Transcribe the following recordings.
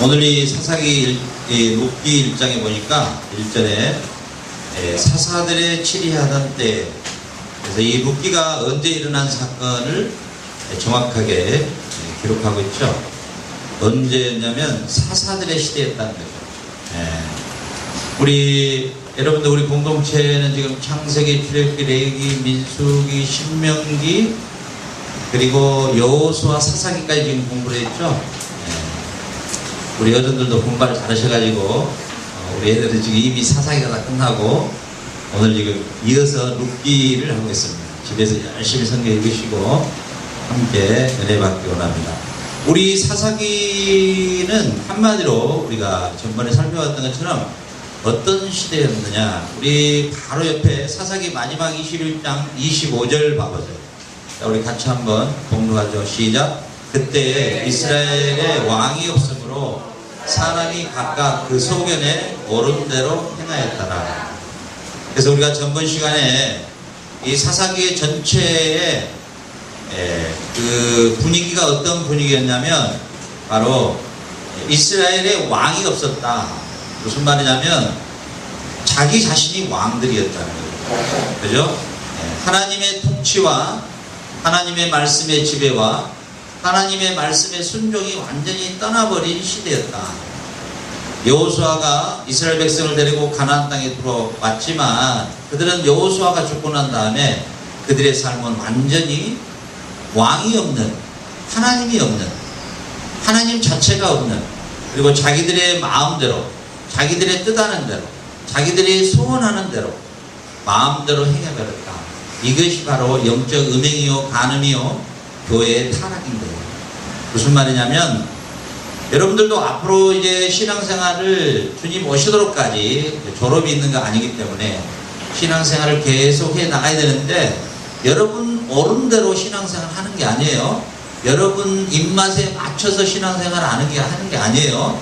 오늘 이 사사기 룻기 1장에 보니까 1절에 사사들의 치리하던 때, 그래서 이 룻기가 언제 일어난 사건을 정확하게 기록하고 있죠. 언제였냐면 사사들의 시대였다는 거죠. 우리 여러분들, 우리 공동체는 지금 창세기, 출애굽기, 레위기, 민수기, 신명기, 그리고 여호수아, 사사기까지 지금 공부를 했죠. 우리 여러분들도 공부를 잘하셔가지고 우리 애들은 지금 이미 사사기가 다 끝나고 오늘 지금 이어서 룻기를 하고 있습니다. 집에서 열심히 성경 읽으시고 함께 은혜 받기 원합니다. 우리 사사기는 한마디로 우리가 전번에 살펴봤던 것처럼 어떤 시대였느냐, 우리 바로 옆에 사사기 마지막 21장 25절 봐보세요. 자, 우리 같이 한번 공부하죠. 시작. 그때 이스라엘에 왕이 없으므로 사람이 각각 그 소견에 옳은 대로 행하였더라. 그래서 우리가 전번 시간에 이 사사기의 전체의 그 분위기가 어떤 분위기였냐면 바로 이스라엘에 왕이 없었다. 무슨 말이냐면 자기 자신이 왕들이었다는 거예요. 그죠? 하나님의 통치와 하나님의 말씀의 지배와 하나님의 말씀의 순종이 완전히 떠나버린 시대였다. 여호수아가 이스라엘 백성을 데리고 가나안 땅에 들어왔지만 그들은 여호수아가 죽고 난 다음에 그들의 삶은 완전히 왕이 없는, 하나님이 없는, 하나님 자체가 없는, 그리고 자기들의 마음대로, 자기들의 뜻하는 대로, 자기들이 소원하는 대로 마음대로 행해버렸다. 이것이 바로 영적 음행이요 간음이요 교회의 타락인 거예요. 무슨 말이냐면 여러분들도 앞으로 이제 신앙생활을 주님 오시도록까지 졸업이 있는 거 아니기 때문에 신앙생활을 계속 해 나가야 되는데 여러분 옳은 대로 신앙생활 하는 게 아니에요. 여러분 입맛에 맞춰서 신앙생활 하는 게 아니에요.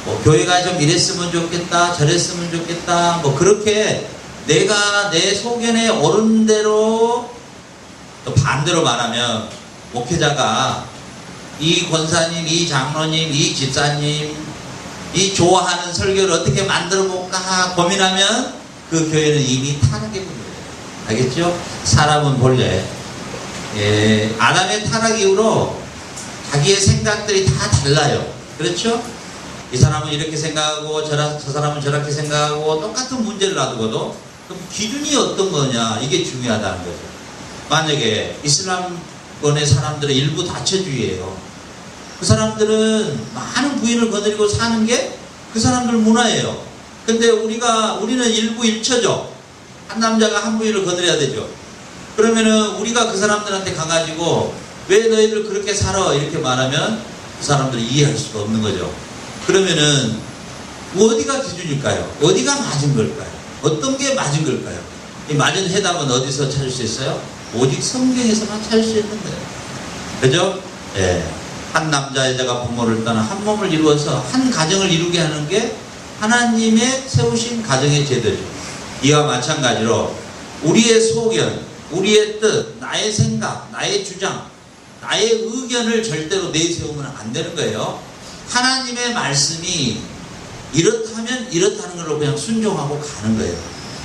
뭐 교회가 좀 이랬으면 좋겠다, 저랬으면 좋겠다, 뭐 그렇게 내가 내 소견에 옳은 대로, 또 반대로 말하면 목회자가 이 권사님, 이 장로님, 이 집사님, 이 좋아하는 설교를 어떻게 만들어 볼까 고민하면 그 교회는 이미 타락해 버려요. 알겠죠? 사람은 본래 아담의 타락 이후로 자기의 생각들이 다 달라요. 그렇죠? 이 사람은 이렇게 생각하고 저 사람은 저렇게 생각하고 똑같은 문제를 놔두고도 그럼 기준이 어떤 거냐, 이게 중요하다는 거죠. 만약에 이슬람권의 사람들은 일부 다처주의예요. 그 사람들은 많은 부인을 거느리고 사는 게 그 사람들 문화예요. 근데 우리는 일부 일처죠. 한 남자가 한 부인을 거느려야 되죠. 그러면은 우리가 그 사람들한테 가가지고 왜 너희들 그렇게 살아? 이렇게 말하면 그 사람들이 이해할 수가 없는 거죠. 그러면은 어디가 기준일까요? 어디가 맞은 걸까요? 어떤 게 맞은 걸까요? 이 맞은 해답은 어디서 찾을 수 있어요? 오직 성경에서만 찾을 수 있는 거예요. 그죠? 예. 한 남자 여자가 부모를 떠나 한 몸을 이루어서 한 가정을 이루게 하는 게 하나님의 세우신 가정의 제도죠. 이와 마찬가지로 우리의 소견, 우리의 뜻, 나의 생각, 나의 주장, 나의 의견을 절대로 내세우면 안 되는 거예요. 하나님의 말씀이 이렇다면 이렇다는 걸로 그냥 순종하고 가는 거예요.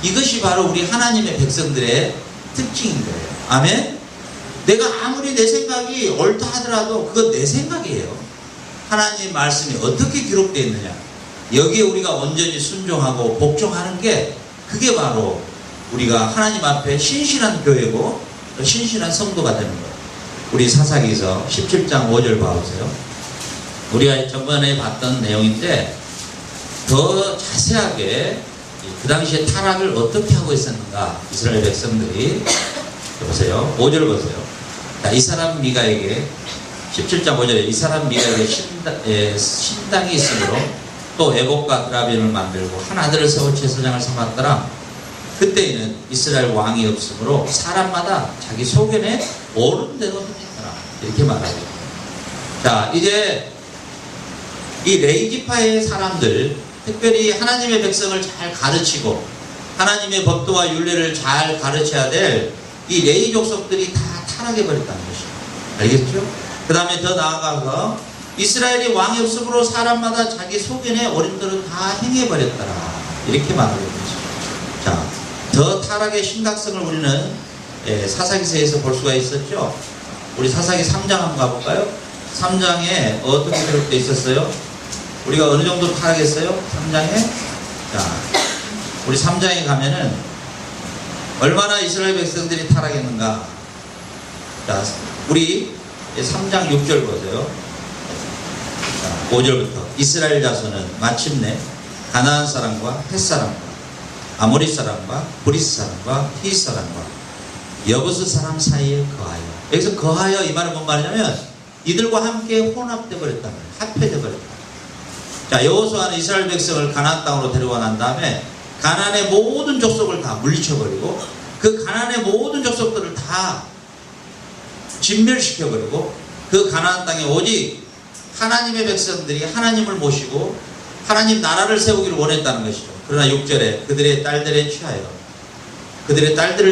이것이 바로 우리 하나님의 백성들의 특징인 거예요. 아멘? 내가 아무리 내 생각이 옳다 하더라도 그건 내 생각이에요. 하나님 말씀이 어떻게 기록되어 있느냐, 여기에 우리가 온전히 순종하고 복종하는 게, 그게 바로 우리가 하나님 앞에 신실한 교회고 또 신실한 성도가 되는 거예요. 우리 사사기서 17장 5절 봐보세요. 우리가 저번에 봤던 내용인데 더 자세하게 그 당시에 타락을 어떻게 하고 있었는가, 이스라엘 백성들이. 보세요. 5절 보세요. 자, 이 사람 미가에게 17장 5절에 이 사람 미가에게 신당이 있으므로 또 애복과 그라비온을 만들고 한 아들을 세워 제사장을 삼았더라. 그때에는 이스라엘 왕이 없으므로 사람마다 자기 소견에 옳은 대로 행했더라. 이렇게 말하죠. 자, 이제 이 레위지파의 사람들, 특별히 하나님의 백성을 잘 가르치고 하나님의 법도와 율례를 잘 가르쳐야 될 이 레위 족속들이 다 타락해 버렸다는 것이죠. 알겠죠? 그 다음에 더 나아가서 이스라엘이 왕이 없으므로 사람마다 자기 소견에 어린 대로 다 행해버렸더라. 이렇게 말하고 있죠. 자, 더 타락의 심각성을 우리는 사사기서에서 볼 수가 있었죠. 우리 사사기 3장 한번 가볼까요? 3장에 어떤 게 기록되어 있었어요? 우리가 어느 정도 타락했어요? 3장에? 자, 우리 3장에 가면은 얼마나 이스라엘 백성들이 타락했는가. 자, 우리 3장 6절 보세요. 자, 5절부터 이스라엘 자손은 마침내 가나안 사람과 헷 사람과 아모리 사람과 브리스 사람과 히 사람과 여부스 사람 사이에 거하여. 여기서 거하여 이 말은 뭔 말이냐면 이들과 함께 혼합돼 버렸다. 합해져 버렸다. 자, 여호수아는 이스라엘 백성을 가나안 땅으로 데려와 난 다음에 가나안의 모든 족속을 다 물리쳐 버리고 그 가나안의 모든 족속들을 다 진멸시켜 버리고 그 가나안 땅에 오직 하나님의 백성들이 하나님을 모시고 하나님 나라를 세우기를 원했다는 것이죠. 그러나 6절에 그들의 딸들을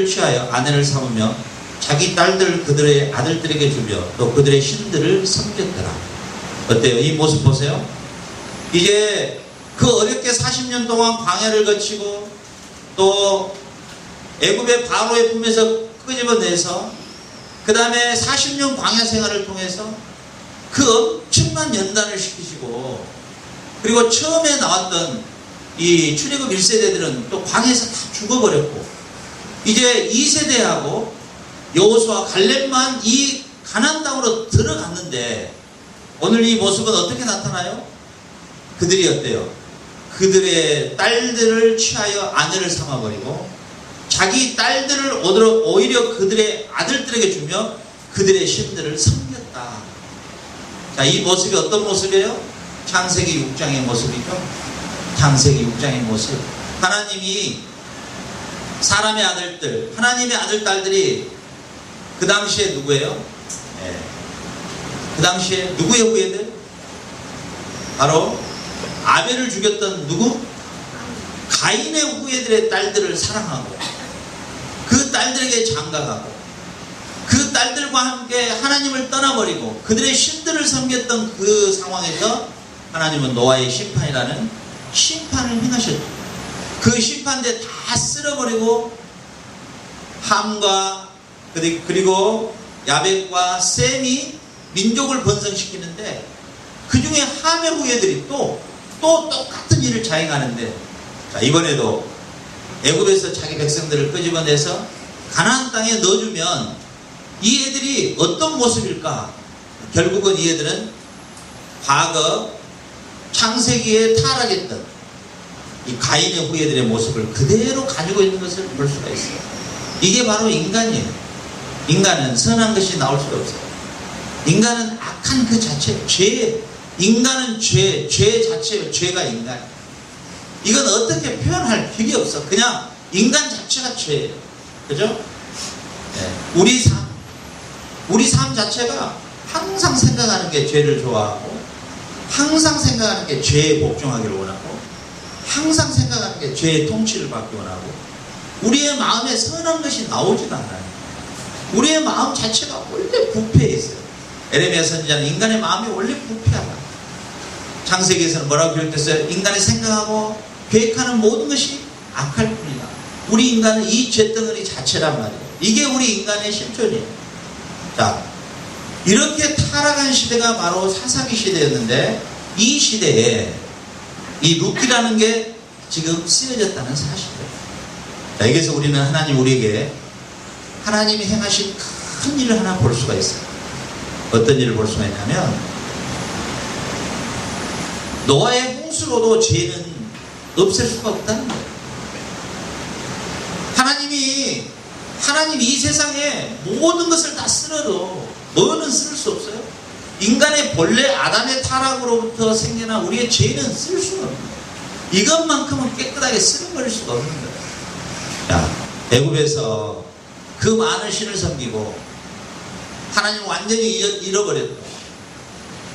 취하여 아내를 삼으며 자기 딸들을 그들의 아들들에게 주며 또 그들의 신들을 섬겼더라. 어때요? 이 모습 보세요. 이제 그 어렵게 40년 동안 광야를 거치고 또 애굽의 바로의 품에서 끄집어내서 그 다음에 40년 광야 생활을 통해서 그 엄청난 연단을 시키시고 그리고 처음에 나왔던 이 출애굽 1세대들은 또 광야에서 다 죽어버렸고 이제 2세대하고 여호수아 갈렙만 이 가나안 땅으로 들어갔는데 오늘 이 모습은 어떻게 나타나요? 그들이 어때요? 그들의 딸들을 취하여 아내를 삼아버리고 자기 딸들을 오히려 그들의 아들들에게 주며 그들의 신들을 섬겼다. 자, 이 모습이 어떤 모습이에요? 창세기 6장의 모습이죠. 창세기 6장의 모습. 하나님이 사람의 아들들, 하나님의 아들, 딸들이 그 당시에 누구예요? 그 당시에 누구의 후예들? 바로 아벨을 죽였던 누구? 가인의 후예들의 딸들을 사랑하고 그 딸들에게 장가가고 그 딸들과 함께 하나님을 떠나버리고 그들의 신들을 섬겼던 그 상황에서 하나님은 노아의 심판이라는 심판을 행하셨죠. 그 심판대 다 쓸어버리고 함과 그리고 야벳과 셈이 민족을 번성시키는데 그 중에 함의 후예들이 또 똑같은 일을 자행하는데 자, 이번에도 애굽에서 자기 백성들을 끄집어내서 가나안 땅에 넣어주면 이 애들이 어떤 모습일까? 결국은 이 애들은 과거 창세기에 타락했던 이 가인의 후예들의 모습을 그대로 가지고 있는 것을 볼 수가 있어요. 이게 바로 인간이에요. 인간은 선한 것이 나올 수가 없어요. 인간은 악한 그 자체, 인간은 죄 자체예요. 죄가 인간. 이건 어떻게 표현할 길이 없어. 그냥 인간 자체가 죄예요. 그죠? 네. 우리 삶 자체가 항상 생각하는 게 죄를 좋아하고 항상 생각하는 게 죄에 복종하기를 원하고 항상 생각하는 게 죄의 통치를 받기 원하고 우리의 마음에 선한 것이 나오지도 않아요. 우리의 마음 자체가 원래 부패해 있어요. 에레미야 선지자는 인간의 마음이 원래 부패하다. 창세기에서는 뭐라고 기록됐어요? 인간이 생각하고 계획하는 모든 것이 악할 뿐이다. 우리 인간은 이 죄덩어리 자체란 말이에요. 이게 우리 인간의 실존이에요. 자, 이렇게 타락한 시대가 바로 사사기 시대였는데 이 시대에 이 룻기라는 게 지금 쓰여졌다는 사실이에요. 자, 여기서 우리는 하나님 우리에게 하나님이 행하신 큰 일을 하나 볼 수가 있어요. 어떤 일을 볼 수가 있냐면 노아의 홍수로도 죄는 없앨 수가 없다는 거예요. 하나님이 이 세상에 모든 것을 다 쓸어도 뭐는 쓸 수 없어요. 인간의 본래 아담의 타락으로부터 생겨난 우리의 죄는 쓸 수가 없는 거예요. 이것만큼은 깨끗하게 쓸어버릴 수가 없는 거예요. 자, 애굽에서 그 많은 신을 섬기고 하나님을 완전히 잃어버렸고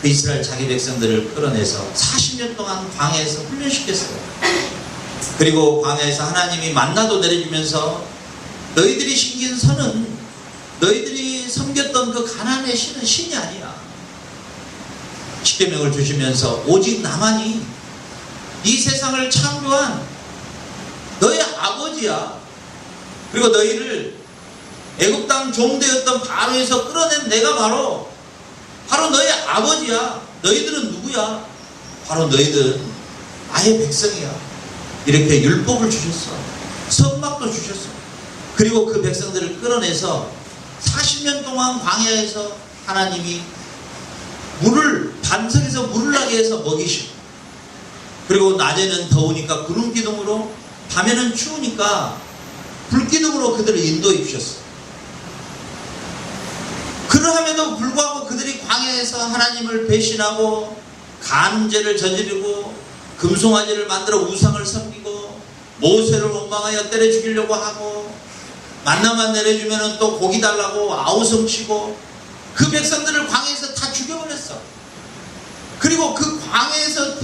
그 이스라엘 자기 백성들을 끌어내서 40년 동안 광야에서 훈련시켰어요. 그리고 광야에서 하나님이 만나도 내려주면서 너희들이 섬긴 선은 너희들이 섬겼던 그 가나안의 신은 신이 아니야. 십계명을 주시면서 오직 나만이 이 세상을 창조한 너의 아버지야. 그리고 너희를 애굽 땅 종되었던 바로에서 끌어낸 내가 바로 너의 아버지야. 너희들은 누구야? 바로 너희들은 나의 백성이야. 이렇게 율법을 주셨어. 선막도 주셨어. 그리고 그 백성들을 끌어내서 40년 동안 광야에서 하나님이 반석에서 물을 나게 해서 먹이시고, 그리고 낮에는 더우니까 구름 기둥으로, 밤에는 추우니까 불 기둥으로 그들을 인도해 주셨어. 그러함에도 불구하고 그들이 광야에서 하나님을 배신하고 간음죄를 저지르고 금송아지를 만들어 우상을 섬기고 모세를 원망하여 때려 죽이려고 하고 만나만 내려주면 또 고기 달라고 아우성치고 그 백성들을 광야에서 다 죽여버렸어. 그리고 그 광야에서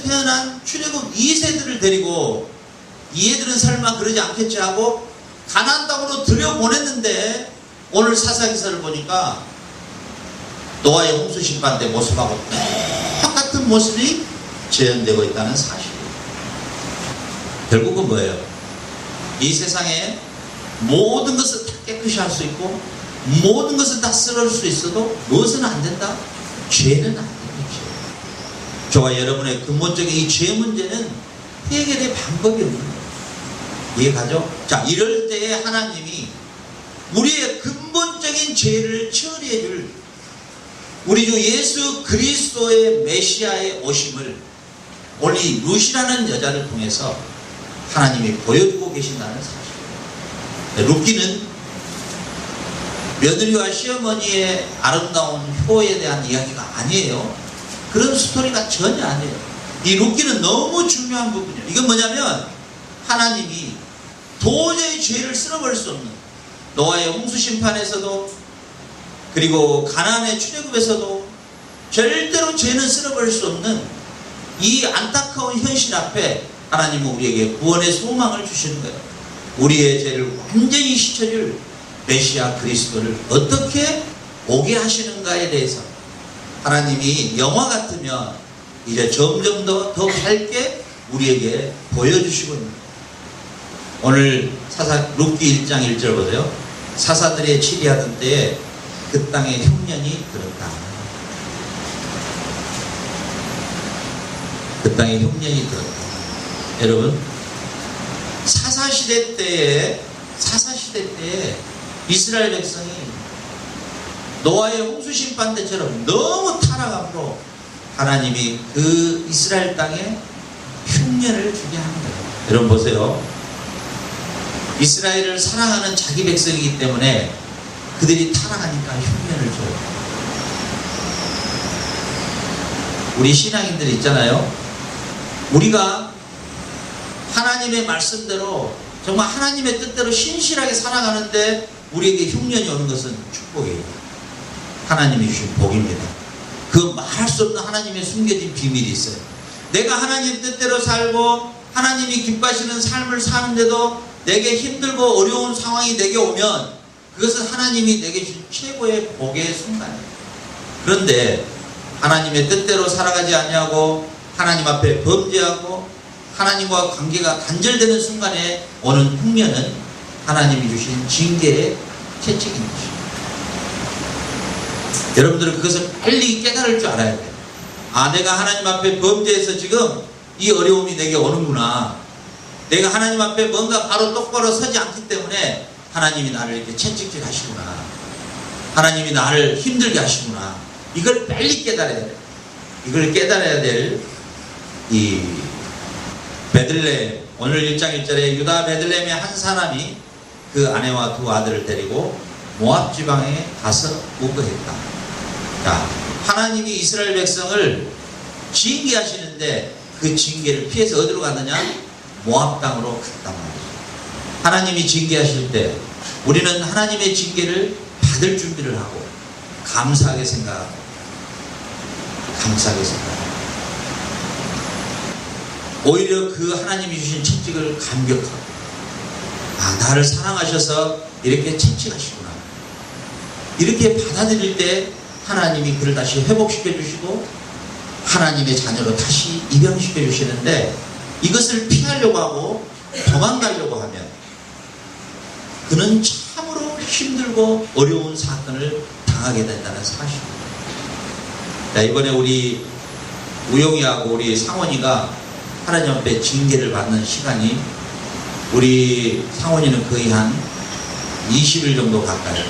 태어난 출애굽 2세들을 데리고 이 애들은 설마 그러지 않겠지 하고 가나안 땅으로 들여보냈는데, 오늘 사사기서를 보니까 노아의 홍수 심판 때 모습하고 똑같은 모습이 재현되고 있다는 사실이에요. 결국은 뭐예요? 이 세상에 모든 것을 다 깨끗이 할 수 있고 모든 것을 다 쓸어올 수 있어도 무엇은 안 된다? 죄는 안 된다. 저와 여러분의 근본적인 이 죄 문제는 해결의 방법이 없는 거예요. 이해가죠? 자, 이럴 때에 하나님이 우리의 근본적인 죄를 처리해 줄 우리 주 예수 그리스도의 메시아의 오심을 오늘 이 룻이라는 여자를 통해서 하나님이 보여주고 계신다는 사실이에요. 룻기는 며느리와 시어머니의 아름다운 효에 대한 이야기가 아니에요. 그런 스토리가 전혀 아니에요. 이 룻기는 너무 중요한 부분이에요. 이건 뭐냐면 하나님이 도저히 죄를 쓸어버릴 수 없는, 노아의 홍수 심판에서도 그리고 가나안의 출애굽에서도 절대로 죄는 쓸어버릴 수 없는 이 안타까운 현실 앞에 하나님은 우리에게 구원의 소망을 주시는 거예요. 우리의 죄를 완전히 씻어줄 메시아 그리스도를 어떻게 오게 하시는가에 대해서 하나님이 영화 같으면 이제 점점 더 밝게 우리에게 보여주시고 있는 거예요. 오늘 룻기 1장 1절 보세요. 사사들의 치리하던 때에 그 땅에 흉년이 들었다. 그 땅에 흉년이 들었다. 여러분, 사사시대 때에 이스라엘 백성이 노아의 홍수 심판 때처럼 너무 타락함으로 하나님이 그 이스라엘 땅에 흉년을 주게 하는 거예요. 여러분 보세요. 이스라엘을 사랑하는 자기 백성이기 때문에 그들이 타락하니까 흉년을 줘요. 우리 신앙인들 있잖아요. 우리가 하나님의 말씀대로 정말 하나님의 뜻대로 신실하게 살아가는데 우리에게 흉년이 오는 것은 축복이에요. 하나님이 주신 복입니다. 그 말할 수 없는 하나님의 숨겨진 비밀이 있어요. 내가 하나님 뜻대로 살고 하나님이 기뻐하시는 삶을 사는데도 내게 힘들고 어려운 상황이 내게 오면 그것은 하나님이 내게 주신 최고의 복의 순간이에요. 그런데 하나님의 뜻대로 살아가지 아니하고 하나님 앞에 범죄하고 하나님과 관계가 단절되는 순간에 오는 흉년은 하나님이 주신 징계의 채찍인 것입니다. 여러분들은 그것을 빨리 깨달을 줄 알아야 돼요. 아, 내가 하나님 앞에 범죄해서 지금 이 어려움이 내게 오는구나. 내가 하나님 앞에 뭔가 바로 똑바로 서지 않기 때문에 하나님이 나를 이렇게 채찍질 하시구나. 하나님이 나를 힘들게 하시구나. 이걸 빨리 깨달아야 돼요. 이걸 깨달아야 될 이 베들레헴, 오늘 1장 1절에 유다 베들레헴의 한 사람이 그 아내와 두 아들을 데리고 모압 지방에 가서 우거했다. 자, 하나님이 이스라엘 백성을 징계하시는데 그 징계를 피해서 어디로 갔느냐? 모압 땅으로 갔단 말이죠. 하나님이 징계하실 때 우리는 하나님의 징계를 받을 준비를 하고 감사하게 생각하고 오히려 그 하나님이 주신 채찍을 감격하고, 아, 나를 사랑하셔서 이렇게 채찍하시구나. 이렇게 받아들일 때 하나님이 그를 다시 회복시켜 주시고 하나님의 자녀로 다시 입양시켜 주시는데, 이것을 피하려고 하고 도망가려고 하면 그는 참으로 힘들고 어려운 사건을 당하게 된다는 사실입니다. 자, 이번에 우리 우영이하고 우리 상원이가 하나님 앞에 징계를 받는 시간이, 우리 상원이는 거의 한 20일 정도 가까이,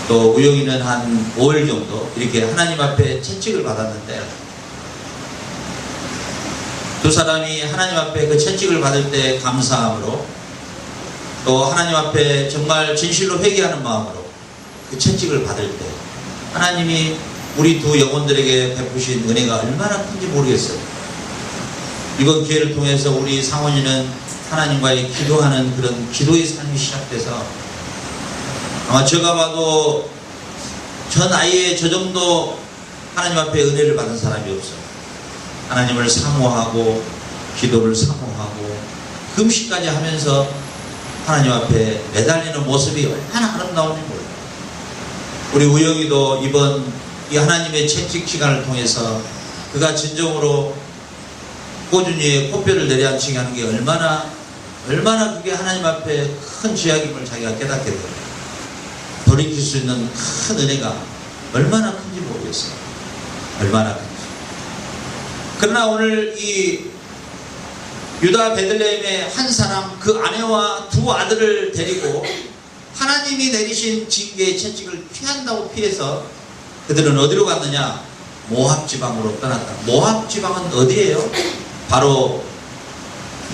또 우영이는 한 5일 정도 이렇게 하나님 앞에 채찍을 받았는데, 두 사람이 하나님 앞에 그 채찍을 받을 때 감사함으로, 또 하나님 앞에 정말 진실로 회개하는 마음으로 그 채찍을 받을 때 하나님이 우리 두 영혼들에게 베푸신 은혜가 얼마나 큰지 모르겠어요. 이번 기회를 통해서 우리 상원이는 하나님과의 기도하는 그런 기도의 삶이 시작돼서, 아마 제가 봐도 전 아예 저 정도 하나님 앞에 은혜를 받은 사람이 없어요. 하나님을 사모하고 기도를 사모하고 금식까지 하면서 하나님 앞에 매달리는 모습이 얼마나 아름다운지 몰라요. 우리 우영이도 이번 이 하나님의 채찍 시간을 통해서 그가 진정으로 꾸준히 코뼈를 내려앉히게 하는 게 얼마나 그게 하나님 앞에 큰 죄악임을 자기가 깨닫게 돼요. 돌이킬 수 있는 큰 은혜가 얼마나 큰지 모르겠어요. 얼마나 큰지. 그러나 오늘 이 유다 베들레헴의 한 사람, 그 아내와 두 아들을 데리고 하나님이 내리신 징계의 채찍을 피한다고 피해서 그들은 어디로 갔느냐? 모압 지방으로 떠났다. 모압 지방은 어디예요? 바로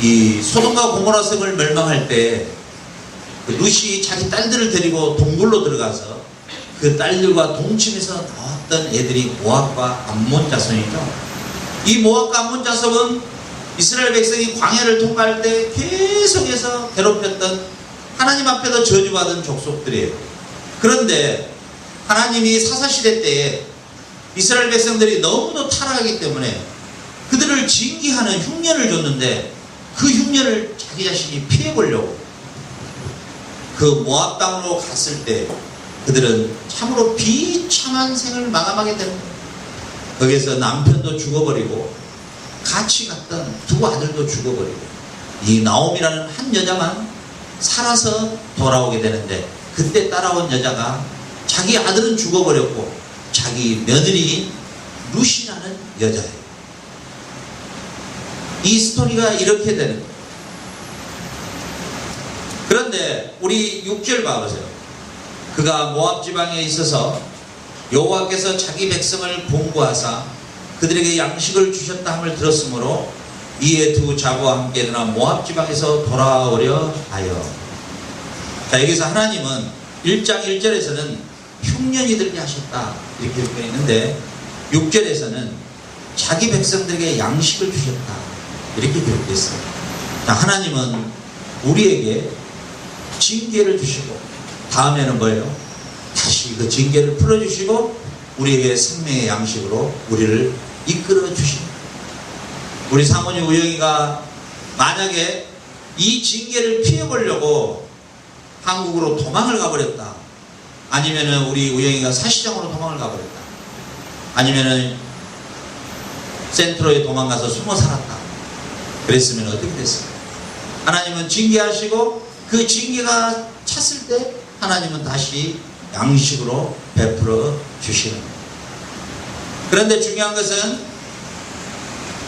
이 소돔과 고모라 성을 멸망할 때 그 룻이 자기 딸들을 데리고 동굴로 들어가서 그 딸들과 동침해서 나왔던 애들이 모압과 암몬 자손이죠. 이 모압과 암몬 자손은 이스라엘 백성이 광야를 통과할 때 계속해서 괴롭혔던, 하나님 앞에서 저주받은 족속들이에요. 그런데 하나님이 사사시대 때에 이스라엘 백성들이 너무도 타락하기 때문에 그들을 징계하는 흉년을 줬는데, 그 흉년을 자기 자신이 피해보려고 그 모압 땅으로 갔을 때 그들은 참으로 비참한 생을 마감하게 되는 거예요. 거기에서 남편도 죽어버리고 같이 갔던 두 아들도 죽어버리고, 이 나옴이라는 한 여자만 살아서 돌아오게 되는데, 그때 따라온 여자가 자기 아들은 죽어버렸고 자기 며느리인 룻이라는 여자예요. 이 스토리가 이렇게 되는 거예요. 그런데 우리 6절 봐보세요. 그가 모압 지방에 있어서 여호와께서 자기 백성을 공고하사 그들에게 양식을 주셨다 함을 들었으므로 이에 두 자부와 함께 일어나 모압 지방에서 돌아오려 하여. 자, 여기서 하나님은 1장 1절에서는 흉년이 들게 하셨다 이렇게 되어 있는데, 6절에서는 자기 백성들에게 양식을 주셨다 이렇게 기록되어 있어요. 자, 하나님은 우리에게 징계를 주시고 다음에는 뭐예요? 다시 그 징계를 풀어주시고 우리에게 생명의 양식으로 우리를 이끌어 주십니다. 우리 상원이 우영이가 만약에 이 징계를 피해보려고 한국으로 도망을 가버렸다, 아니면은 우리 우영이가 사시장으로 도망을 가버렸다, 아니면은 센트로에 도망가서 숨어 살았다, 그랬으면 어떻게 됐을까? 하나님은 징계하시고 그 징계가 찼을 때 하나님은 다시 양식으로 베풀어 주시는 거예요. 그런데 중요한 것은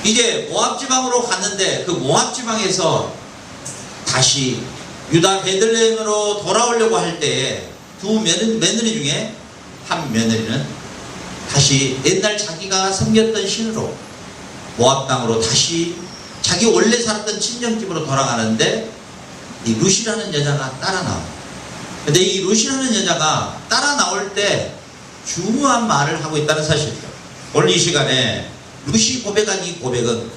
이제 모압 지방으로 갔는데, 그 모압 지방에서 다시 유다 베들레헴으로 돌아오려고 할 때에 두 며느리 중에 한 며느리는 다시 옛날 자기가 섬겼던 신으로 모압 땅으로 다시 자기 원래 살았던 친정집으로 돌아가는데, 이 룻이라는 여자가 따라 나와요. 근데 이 룻이라는 여자가 따라 나올 때 중요한 말을 하고 있다는 사실이죠. 오늘 이 시간에 룻이 고백한 이 고백은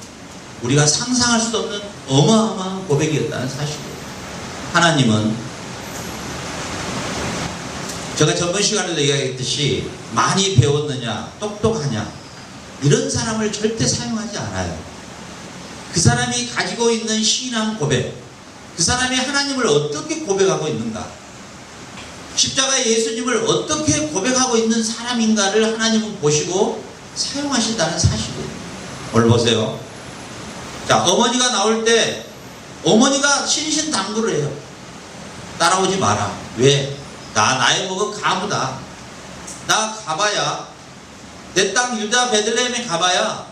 우리가 상상할 수 없는 어마어마한 고백이었다는 사실이에요. 하나님은 제가 전번 시간에도 이야기했듯이 많이 배웠느냐, 똑똑하냐, 이런 사람을 절대 사용하지 않아요. 그 사람이 가지고 있는 신앙 고백, 그 사람이 하나님을 어떻게 고백하고 있는가, 십자가의 예수님을 어떻게 고백하고 있는 사람이 사람인가를 하나님은 보시고 사용하신다는 사실이에요. 오늘 보세요. 자, 어머니가 나올 때 어머니가 신신당부를 해요. 따라오지 마라. 왜? 나이 먹은 가부다. 나 가봐야, 내 땅 유다 베들레헴에 가봐야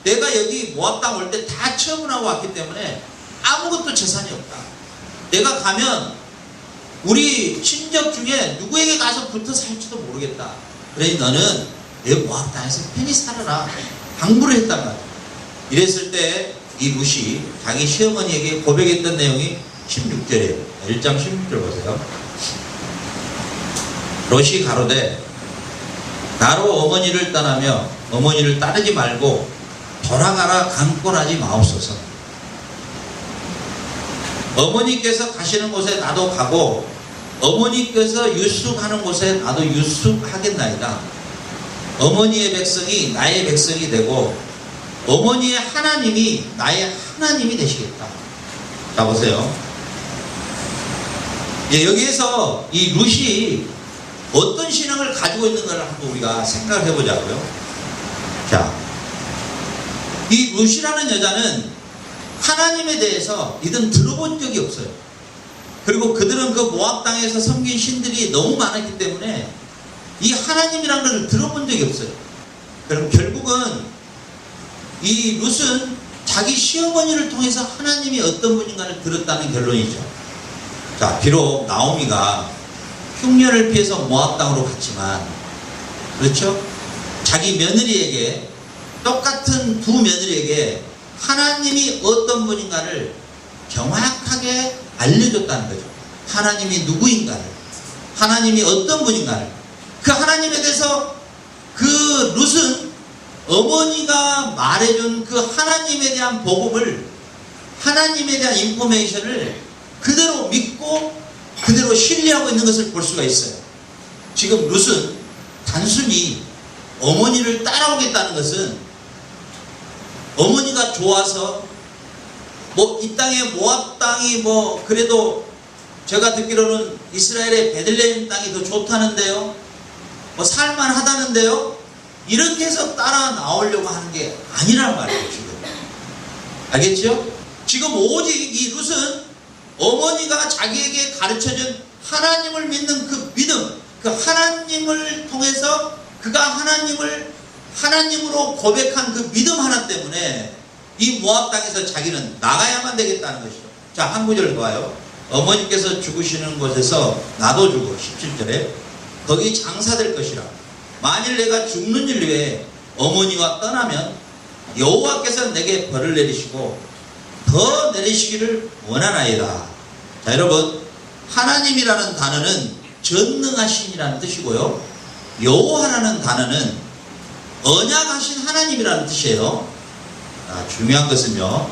내가 여기 모압 땅 올 때 다 처분하고 왔기 때문에 아무것도 재산이 없다. 내가 가면 우리 친척 중에 누구에게 가서 붙어 살지도 모르겠다. 그래 너는 내 모압 땅에서 편히 살아라. 당부를 했단 말이야. 이랬을 때 이 룻이 자기 시어머니에게 고백했던 내용이 16절이에요. 1장 16절 보세요. 롯이 가로되 나로 어머니를 떠나며 어머니를 따르지 말고 돌아가라 강권하지 마옵소서. 어머니께서 가시는 곳에 나도 가고 어머니께서 유숙하는 곳에 나도 유숙하겠나이다. 어머니의 백성이 나의 백성이 되고 어머니의 하나님이 나의 하나님이 되시겠다. 자 보세요. 여기에서 이 룻이 어떤 신앙을 가지고 있는가를 한번 우리가 생각을 해보자고요. 자, 이 룻이라는 여자는 하나님에 대해서 이들은 들어본 적이 없어요. 그리고 그들은 그 모압 땅에서 섬긴 신들이 너무 많았기 때문에 이 하나님이라는 것을 들어본 적이 없어요. 그럼 결국은 이 룻은 자기 시어머니를 통해서 하나님이 어떤 분인가를 들었다는 결론이죠. 자, 비록 나오미가 흉년을 피해서 모압 땅으로 갔지만, 그렇죠? 자기 며느리에게, 똑같은 두 며느리에게 하나님이 어떤 분인가를 정확하게 알려줬다는 거죠. 하나님이 누구인가를, 하나님이 어떤 분인가를. 그 하나님에 대해서 그 룻은 어머니가 말해준 그 하나님에 대한 복음을, 하나님에 대한 인포메이션을 그대로 믿고 그대로 신뢰하고 있는 것을 볼 수가 있어요. 지금 룻은 단순히 어머니를 따라오겠다는 것은 어머니가 좋아서 이 땅에 모압 땅이 그래도 제가 듣기로는 이스라엘의 베들레헴 땅이 더 좋다는데요, 살만하다는데요, 이렇게 해서 따라 나오려고 하는 게 아니란 말이에요. 지금 알겠죠? 지금 오직 이 룻은 어머니가 자기에게 가르쳐준 하나님을 믿는 그 믿음, 그 하나님을 통해서 그가 하나님을 하나님으로 고백한 그 믿음 하나 때문에 이 모압 땅에서 자기는 나가야만 되겠다는 것이죠. 자, 한 구절 봐요. 어머니께서 죽으시는 곳에서 나도 죽어. 17절에 거기 장사될 것이라. 만일 내가 죽는 일 위에 어머니와 떠나면 여호와께서 내게 벌을 내리시고 더 내리시기를 원하나이다. 자, 여러분, 하나님이라는 단어는 전능하신이라는 뜻이고요, 여호와라는 단어는 언약하신 하나님이라는 뜻이에요. 중요한 것은요,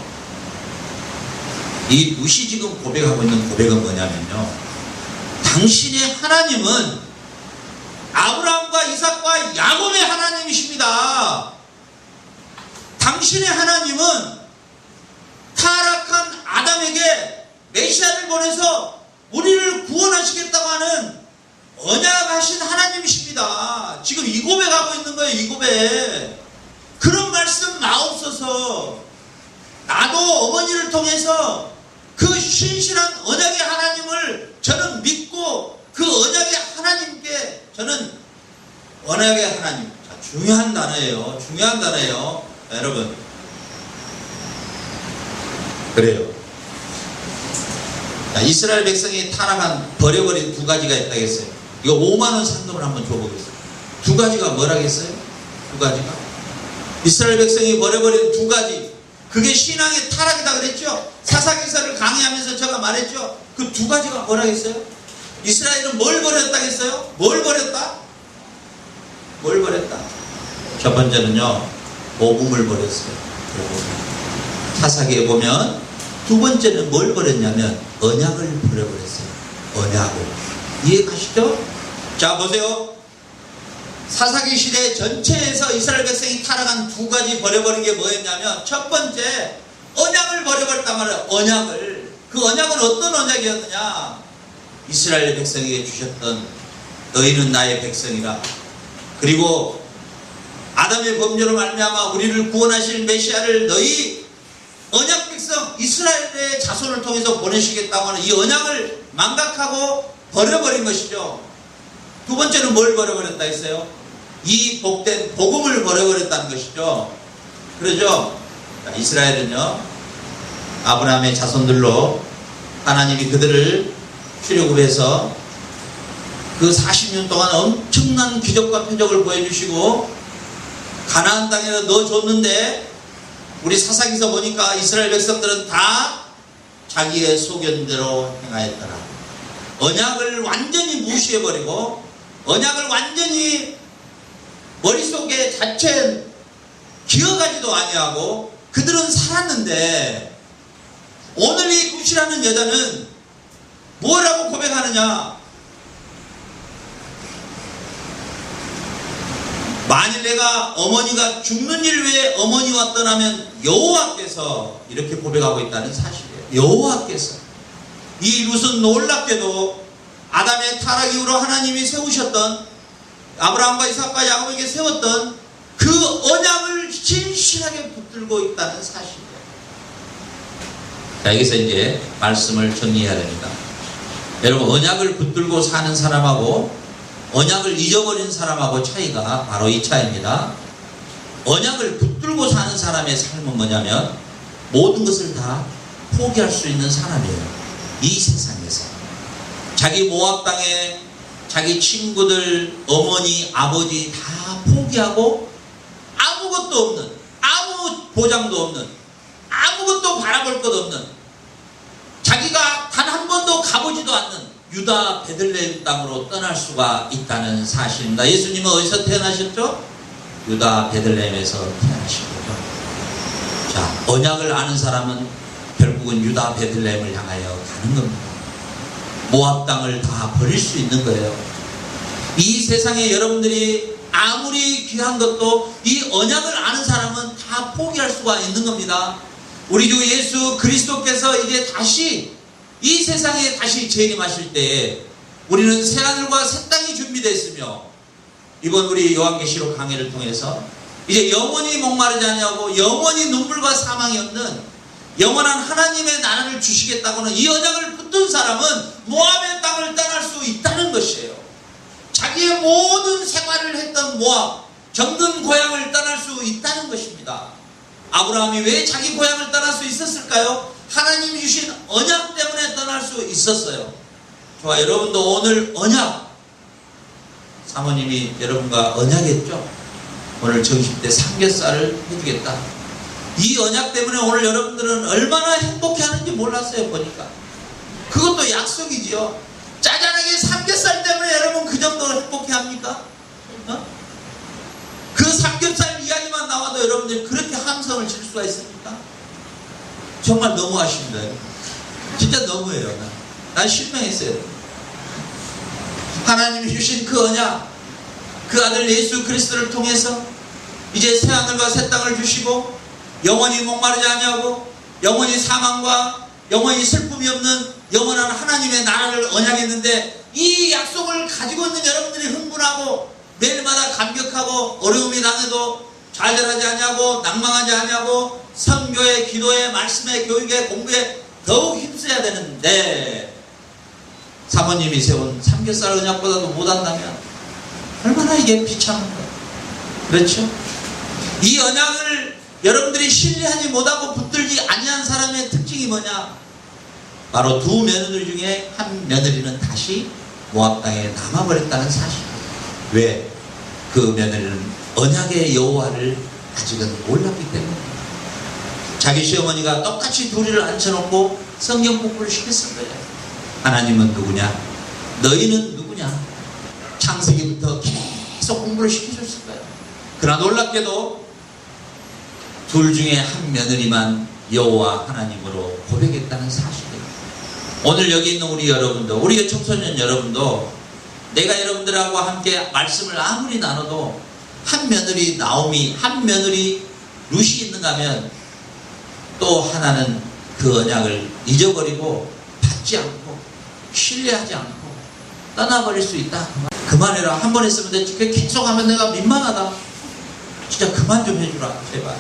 이 룻이 지금 고백하고 있는 고백은 뭐냐면요, 당신의 하나님은 아브라함과 이삭과 야곱의 하나님이십니다. 당신의 하나님은 타락한 아담에게 메시아를 보내서 우리를 구원하시겠다고 하는 언약하신 하나님이십니다. 지금 이 고백하고 있는 거예요. 이 고백. 그런 말씀 마옵소서. 나도 어머니를 통해서 그 신실한 언약의 하나님을 저는 믿고 그 언약의 하나님께 저는 언약의 하나님. 자, 중요한 단어예요. 중요한 단어예요. 자, 여러분, 그래요. 자, 이스라엘 백성이 타락한 버려버린 두 가지가 있다고 했어요. 이거 5만원 상금을 한번 줘보겠습니다. 두 가지가 뭐라겠어요? 두 가지가 이스라엘 백성이 버려버린 두 가지, 그게 신앙의 타락이다 그랬죠. 사사기사를 강의하면서 제가 말했죠. 그 두 가지가 뭐라겠어요? 이스라엘은 뭘 버렸다겠어요? 뭘 버렸다? 뭘 버렸다? 첫 번째는요, 복음을 버렸어요. 사사기에 보면 두 번째는 뭘 버렸냐면 언약을 버려버렸어요. 언약을. 이해가시죠? 자, 보세요. 사사기 시대 전체에서 이스라엘 백성이 타락한 두 가지 버려버린 게 뭐였냐면, 첫 번째, 언약을 버려버렸단 말이에요. 언약을. 그 언약은 어떤 언약이었느냐? 이스라엘 백성에게 주셨던 너희는 나의 백성이라, 그리고 아담의 범죄로 말미암아 우리를 구원하실 메시아를 너희 언약 백성 이스라엘의 자손을 통해서 보내시겠다고 하는 이 언약을 망각하고 버려버린 것이죠. 두 번째는 뭘 버려버렸다 했어요? 이 복된 복음을 버려버렸다는 것이죠. 그러죠? 이스라엘은요, 아브라함의 자손들로 하나님이 그들을 출애굽해서 그 40년 동안 엄청난 기적과 표적을 보여주시고 가나안 땅에 넣어줬는데, 우리 사사기서 보니까 이스라엘 백성들은 다 자기의 소견대로 행하였더라. 언약을 완전히 무시해버리고 언약을 완전히 머릿속에 자체 기억하지도 아니하고 그들은 살았는데, 오늘 이 굿이라는 여자는 뭐라고 고백하느냐? 만일 내가 어머니가 죽는 일 외에 어머니와 떠나면 여호와께서, 이렇게 고백하고 있다는 사실이에요. 여호와께서. 이 룻은 놀랍게도 아담의 타락 이후로 하나님이 세우셨던, 아브라함과 이삭과 야곱에게 세웠던 그 언약을 신실하게 붙들고 있다는 사실이에요. 자, 여기서 이제 말씀을 정리해야 됩니다. 여러분, 언약을 붙들고 사는 사람하고 언약을 잊어버린 사람하고 차이가 바로 이 차이입니다. 언약을 붙들고 사는 사람의 삶은 뭐냐면 모든 것을 다 포기할 수 있는 사람이에요. 이 세상에서 자기 모압 땅에 자기 친구들, 어머니, 아버지 다 포기하고 아무것도 없는, 아무 보장도 없는, 아무것도 바라볼 것 없는, 자기가 단 한 번도 가보지도 않는 유다 베들레헴 땅으로 떠날 수가 있다는 사실입니다. 예수님은 어디서 태어나셨죠? 유다 베들레헴에서 태어나신 거죠. 자, 언약을 아는 사람은 결국은 유다 베들레헴을 향하여 가는 겁니다. 모압 땅을 다 버릴 수 있는 거예요. 이 세상에 여러분들이 아무리 귀한 것도 이 언약을 아는 사람은 다 포기할 수가 있는 겁니다. 우리 주 예수 그리스도께서 이제 다시 이 세상에 다시 재림하실 때에 우리는 새하늘과 새 땅이 준비되어 이번 우리 요한계시록 강해를 통해서 이제 영원히 목마르지 않냐고, 영원히 눈물과 사망이 없는 영원한 하나님의 나라를 주시겠다고는 이 언약을 붙든 사람은 모압의 땅을 떠날 수 있다는 것이에요. 자기의 모든 생활을 했던 모압, 정든 고향을 떠날 수 있다는 것입니다. 아브라함이 왜 자기 고향을 떠날 수 있었을까요? 하나님이 주신 언약 때문에 떠날 수 있었어요. 좋아, 여러분도 오늘 언약, 사모님이 여러분과 언약했죠? 오늘 점심 때 삼겹살을 해주겠다. 이 언약 때문에 오늘 여러분들은 얼마나 행복해하는지 몰랐어요. 보니까 그것도 약속이지요. 짜잔하게 삼겹살 때문에 여러분 그 정도로 행복해합니까? 그 삼겹살 이야기만 나와도 여러분들이 그렇게 함성을 칠 수가 있습니까? 정말 너무하십니다. 진짜 너무해요. 난 실망했어요. 하나님이 주신 그 언약, 그 아들 예수 그리스도를 통해서 이제 새하늘과 새 땅을 주시고 영원히 목마르지 아니하고 영원히 사망과 영원히 슬픔이 없는 영원한 하나님의 나라를 언약했는데, 이 약속을 가지고 있는 여러분들이 흥분하고 매일마다 감격하고 어려움이 당해도 좌절하지 아니하고 낭망하지 아니하고 선교에, 기도에, 말씀에, 교육에, 공부에 더욱 힘써야 되는데, 사모님이 세운 삼겹살 언약보다도 못한다면 얼마나 이게 비참한가. 그렇죠? 이 언약을 여러분들이 신뢰하지 못하고 붙들지 아니한 사람의 특징이 뭐냐? 바로 두 며느리 중에 한 며느리는 다시 모압 땅에 남아버렸다는 사실입니다. 왜? 그 며느리는 언약의 여호와를 아직은 몰랐기 때문입니다. 자기 시어머니가 똑같이 둘이를 앉혀놓고 성경 공부를 시켰을 거예요. 하나님은 누구냐? 너희는 누구냐? 창세기부터 계속 공부를 시켜줬을 거예요. 그러나 놀랍게도 둘 중에 한 며느리만 여호와 하나님으로 고백했다는 사실이에요. 오늘 여기 있는 우리 여러분도, 우리 청소년 여러분도 내가 여러분들하고 함께 말씀을 아무리 나눠도 한 며느리 나오미, 한 며느리 룻이 있는가 하면 또 하나는 그 언약을 잊어버리고 받지 않고 신뢰하지 않고 떠나버릴 수 있다. 그만해라. 한 번 했으면 됐지. 계속 하면 내가 민망하다. 진짜 그만 좀 해주라. 제발.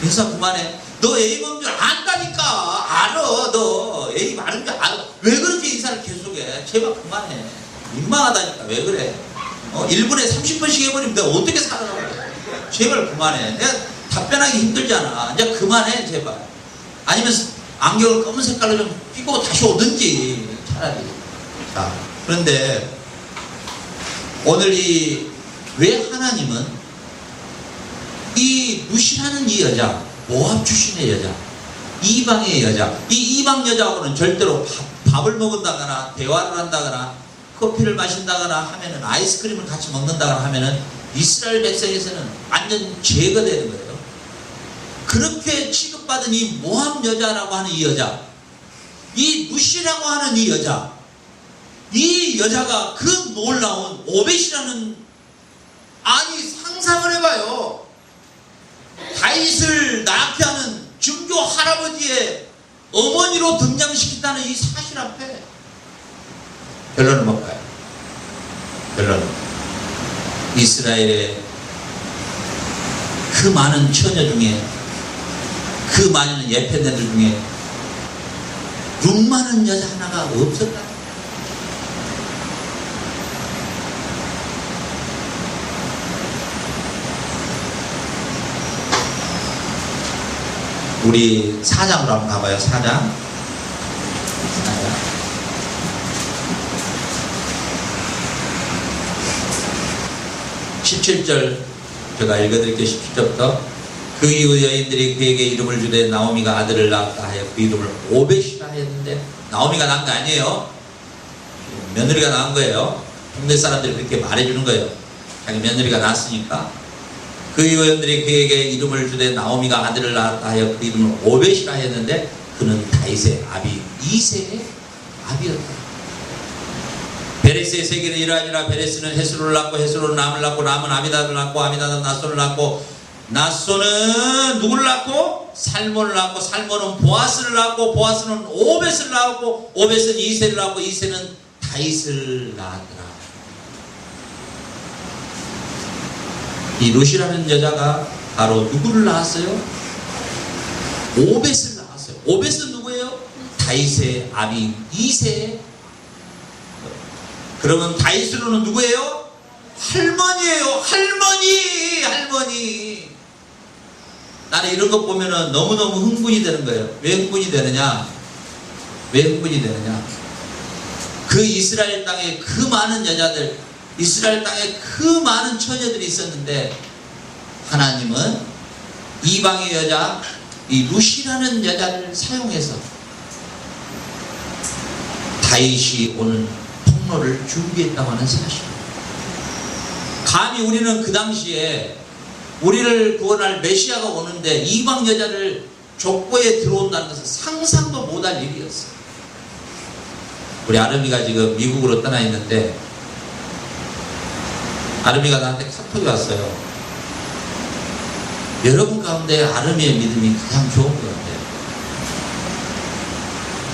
인사 그만해. 너 A 먹는 줄 안다니까. 알아. 너 A 많은 줄 알아. 왜 그렇게 인사를 계속해. 제발 그만해. 민망하다니까. 왜 그래. 1분에 30번씩 해버리면 내가 어떻게 살아가고. 제발 그만해. 내가 답변하기 힘들잖아. 이제 그만해. 제발. 아니면 안경을 검은 색깔로 좀 끼고 다시 오든지. 차라리. 자, 그런데 오늘 왜 하나님은 이 루시라는 이 여자, 모압 출신의 여자, 이방의 여자, 이 이방 여자하고는 절대로 밥을 먹는다거나 대화를 한다거나 커피를 마신다거나 하면은 아이스크림을 같이 먹는다거나 하면은 이스라엘 백성에서는 완전 제거되는 거예요. 그렇게 취급받은 이 모압 여자라고 하는 이 여자, 이 루시라고 하는 이 여자가 그 놀라운 오벳이라는, 아니 상상을 해봐요. 다윗을 낳게 하는 증조 할아버지의 어머니로 등장시킨다는 이 사실 앞에 결론은 뭘까요? 결론은 이스라엘의 그 많은 처녀 중에, 그 많은 예편네들 중에 룸마는 여자 하나가 없었다. 우리 4장으로 한번 가봐요. 4장 17절 제가 읽어드릴게요. 17절부터 그 이후 여인들이 그에게 이름을 주되 나오미가 아들을 낳았다 하여 그 이름을 오벳이라 하였는데, 나오미가 낳은 거 아니에요. 며느리가 낳은 거예요. 동네 사람들이 그렇게 말해주는 거예요. 자기 며느리가 낳았으니까. 그 이후 여인들이 그에게 이름을 주되 나오미가 아들을 낳았다 하여 그 이름을 오벳이라 하였는데 그는 다윗의 아비 이새의 아비였다. 베레스의 세계는 이러하니라. 베레스는 헤스로를 낳고 헤스로는 람을 낳고 람은 아미다를 낳고 아미다는 나손을 낳고 나손은 누구를 낳고 살몬을 낳고 살몬은 보아스를 낳고 보아스는 오벳을 낳고 오벳은 이새를 낳고 이새는 다윗을 낳았더라. 이 루시라는 여자가 바로 누구를 낳았어요? 오벳을 낳았어요. 오벳은 누구예요? 다윗의 아비 이새. 그러면 다윗으로는 누구예요? 할머니예요. 할머니. 나는 이런 거 보면은 너무너무 흥분이 되는 거예요. 왜 흥분이 되느냐? 그 이스라엘 땅에 그 많은 여자들, 이스라엘 땅에 그 많은 처녀들이 있었는데 하나님은 이방의 여자, 이 루시라는 여자를 사용해서 다윗이 오는 통로를 준비했다고 하는 사실입니다. 감히 우리는 그 당시에 우리를 구원할 메시아가 오는데 이방 여자를 족보에 들어온다는 것은 상상도 못할 일이었어요. 우리 아름이가 지금 미국으로 떠나 있는데 아름이가 나한테 카톡이 왔어요. 여러분 가운데 아름이의 믿음이 가장 좋은 것 같아요.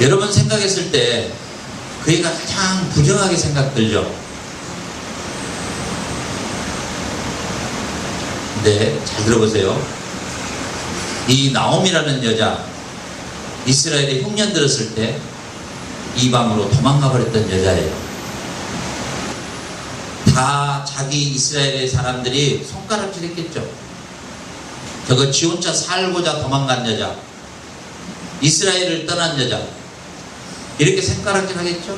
여러분 생각했을 때 그 애가 가장 부정하게 생각들죠. 근데 잘 들어보세요. 이 나옴이라는 여자, 이스라엘에 흉년 들었을 때 이방으로 도망가 버렸던 여자예요. 다 자기 이스라엘의 사람들이 손가락질 했겠죠. 저거 지 혼자 살고자 도망간 여자, 이스라엘을 떠난 여자, 이렇게 손가락질 하겠죠.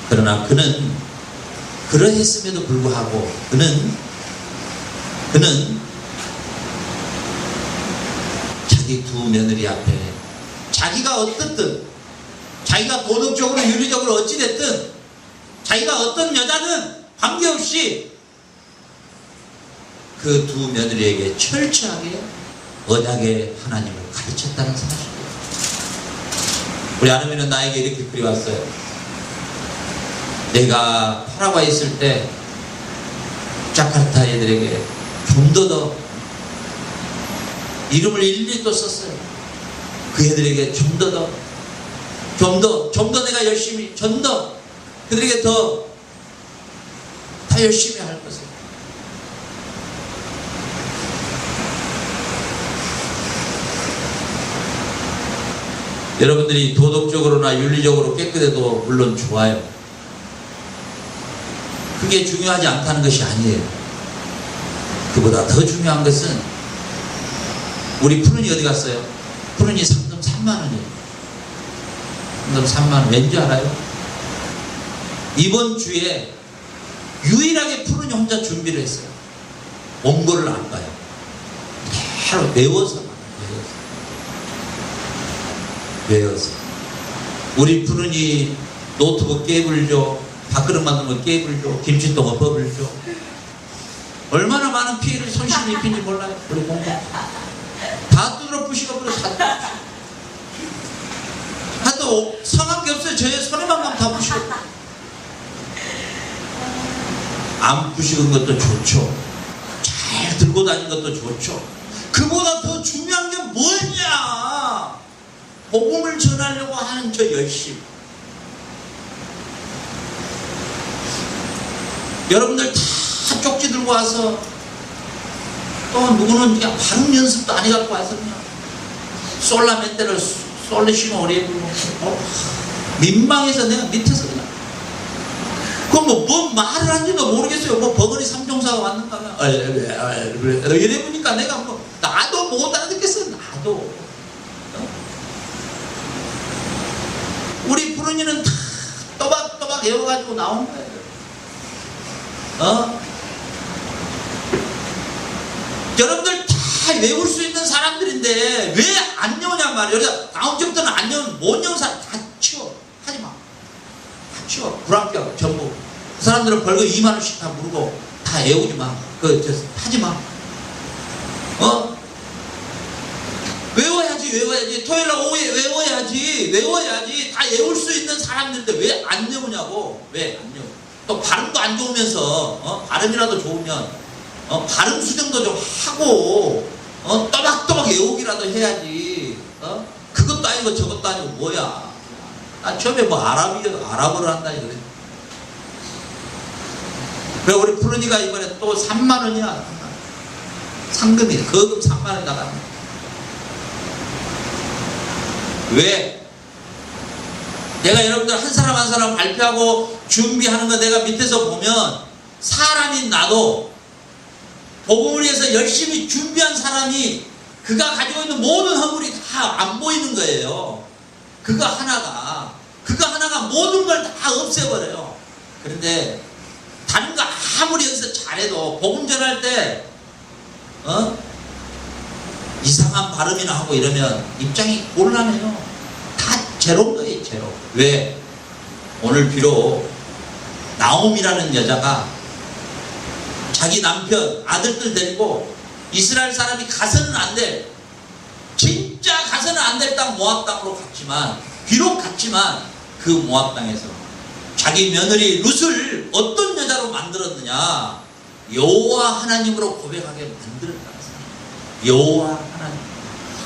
그러나 그는 그러했음에도 불구하고 그는 자기 두 며느리 앞에 자기가 어떻든, 자기가 도덕적으로 윤리적으로 어찌됐든, 자기가 어떤 여자든 관계없이 그 두 며느리에게 철저하게 언약의 하나님을 가르쳤다는 사실이에요. 우리 아름이는 나에게 이렇게 그려왔어요. 내가 파라과이 있을 때 자카르타 애들에게 좀 더 이름을 일일이 또 썼어요. 그 애들에게 좀 더 내가 열심히, 좀 더 그들에게 더 얼마나 열심히 할 것을. 여러분들이 도덕적으로나 윤리적으로 깨끗해도 물론 좋아요. 그게 중요하지 않다는 것이 아니에요. 그보다 더 중요한 것은 우리 푸른이 어디 갔어요? 푸른이 상금 3만 원이에요. 상금 3만 원. 왠지 알아요? 이번 주에 유일하게 푸른이 혼자 준비를 했어요. 원고를 안 봐요. 계속 외워서. 우리 푸른이 노트북 게임을 줘, 밥그릇 만드는 거 게임을 줘, 김치통어 법을 줘. 얼마나 많은 피해를 손실을 입힌지 몰라요. 우리 공부 다 두드러 부시고 하도 성한 게 없어요. 저의 손에만 가면 다 부시고. 안 부시는 것도 좋죠. 잘 들고 다니는 것도 좋죠. 그보다 더 중요한 게 뭐냐? 복음을 전하려고 하는 저 열심. 여러분들 다 쪽지 들고 와서 또 누구는 그냥 발음 연습도 안 해갖고 와서 그냥 솔라멘테를 솔레시노 오래 부르고 민망해서 내가 밑에서 그냥 그럼 뭔 말을 한지도 모르겠어요. 뭐 버거리 삼종사가 왔는가 이래 보니까 내가 뭐 나도 못 알아듣겠어요. 나도. 우리 푸른이는 다 또박또박 외워가지고 나온 거예요. 여러분들 다 외울 수 있는 사람들인데 왜 안 외우냔 말이에요. 다음 주부터는 안 외우면 못 외우는 사람 다 치워. 하지 마. 다 치워. 불합격 전부. 그 사람들은 벌금 2만 원씩 다 물고 다 외우지 마. 하지 마. 외워야지. 토요일날 오후에 외워야지. 다 외울 수 있는 사람들인데 왜 안 외우냐고. 왜 안 외워? 또 발음도 안 좋으면서 발음이라도 좋으면 발음 수정도 좀 하고 또박또박 외우기라도 해야지. 그것도 아니고 저것도 아니고 뭐야. 나 처음에 뭐 아랍어를 한다니 그래. 그래 우리 푸른이가 이번에 또 3만 원이야. 상금이 거금 3만 원 나가. 왜? 내가 여러분들 한 사람 한 사람 발표하고 준비하는 거 내가 밑에서 보면 사람인 나도 복음을 위해서 열심히 준비한 사람이 그가 가지고 있는 모든 허물이 다 안 보이는 거예요. 그거 하나가 모든 걸 다 없애버려요. 그런데 다른 거 아무리 여기서 잘해도 복음 전할 때 이상한 발음이나 하고 이러면 입장이 곤란해요. 다 제로인 거예요. 제로. 왜? 오늘 비록 나옴이라는 여자가 자기 남편 아들들 데리고 이스라엘 사람이 가서는 안 될, 진짜 가서는 안 될 땅 모압 땅으로 비록 갔지만 그 모압 땅에서 자기 며느리 룻을 어떤 여자로 만들었느냐? 여호와 하나님으로 고백하게 만들었다. 여호와 하나님,